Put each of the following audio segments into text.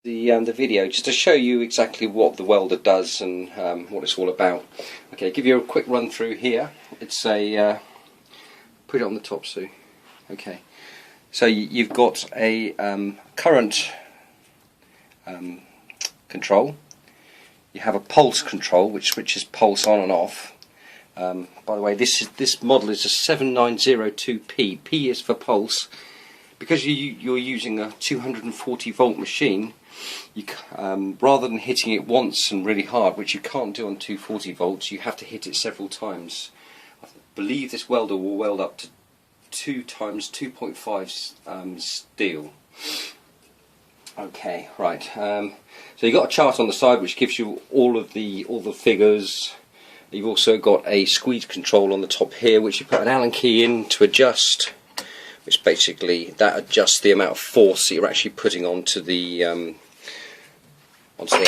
the video just to show you exactly what the welder does and what it's all about. Okay, give you a quick run through here. It's a put it on the top, Sue. Okay, so you've got a current control. You have a pulse control which switches pulse on and off. By the way, this model is a 7902P. P is for pulse. Because you're using a 240 volt machine, you rather than hitting it once and really hard, which you can't do on 240 volts, you have to hit it several times. I believe this welder will weld up to 2 times 2.5 steel. Okay, right. So you've got a chart on the side which gives you all the figures. You've also got a squeeze control on the top here, which you put an Allen key in to adjust, which basically that adjusts the amount of force that you're actually putting onto the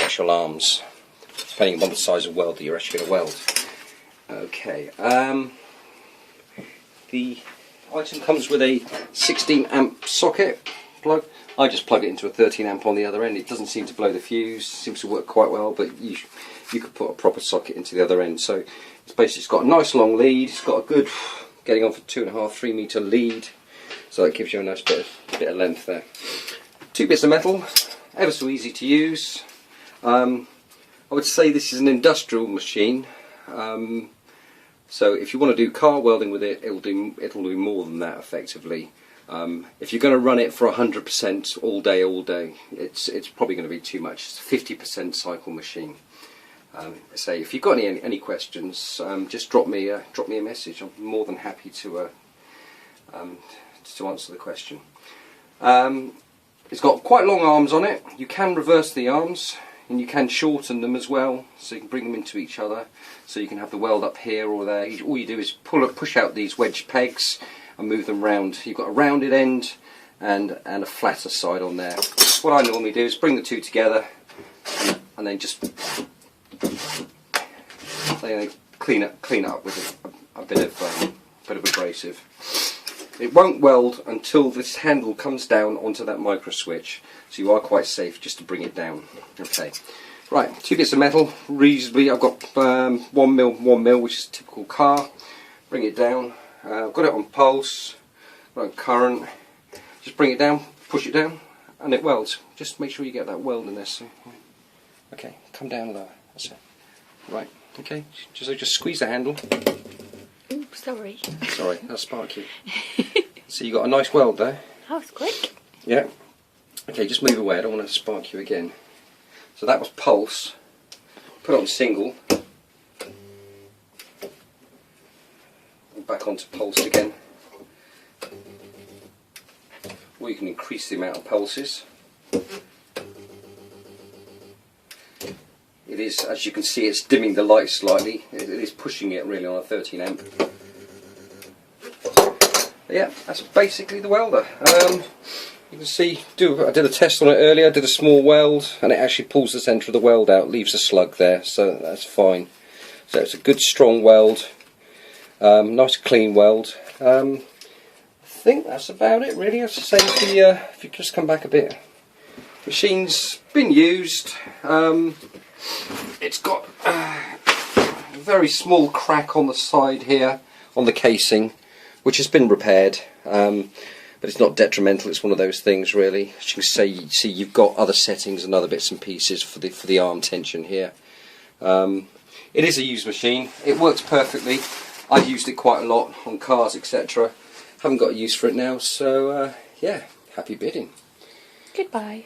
actual arms, depending on the size of weld that you're actually going to weld. Okay, the item comes with a 16 amp socket plug. I just plug it into a 13 amp on the other end. It doesn't seem to blow the fuse, seems to work quite well, but you could put a proper socket into the other end. So it's got a nice long lead, it's got a good, getting on for 2.5–3 meter lead, so that gives you a nice bit of length there. 2 bits of metal, ever so easy to use. I would say this is an industrial machine, so if you want to do car welding with it, it'll do more than that effectively. If you're going to run it for 100% all day, it's probably going to be too much. It's a 50% cycle machine. Say if you've got any questions, just drop me a message. I'm more than happy to answer the question. It's got quite long arms on it. You can reverse the arms and you can shorten them as well, so you can bring them into each other. So you can have the weld up here or there. All you do is push out these wedge pegs and move them round. You've got a rounded end and a flatter side on there. What I normally do is bring the two together and then just clean it up with a bit of abrasive. It won't weld until this handle comes down onto that micro switch, so you are quite safe just to bring it down. Okay, right, 2 bits of metal, reasonably. I've got 1 mil, which is a typical car. Bring it down. I've got it on pulse, got it on current. Just bring it down, push it down, and it welds. Just make sure you get that weld in there. So, okay, come down lower. That's it. Right. Okay. Just squeeze the handle. Oops, sorry. Sorry, that's sparky. So you got a nice weld there. That was quick. Yeah. Okay, just move away. I don't want to spark you again. So that was pulse. Put it on single. Back onto pulse again. Or you can increase the amount of pulses. It is, as you can see, it's dimming the light slightly. It is pushing it really on a 13 amp. Yeah, that's basically the welder. You can see, I did a test on it earlier, I did a small weld, and it actually pulls the centre of the weld out, leaves a slug there, so that's fine. So it's a good strong weld, nice clean weld. I think that's about it really. As I say, if you just come back a bit, machine's been used. It's got a very small crack on the side here on the casing, which has been repaired, but it's not detrimental. It's one of those things really. As you can see you've got other settings and other bits and pieces for the arm tension here. It is a used machine. It works perfectly. I've used it quite a lot on cars, etc. Haven't got a use for it now, so yeah, happy bidding. Goodbye.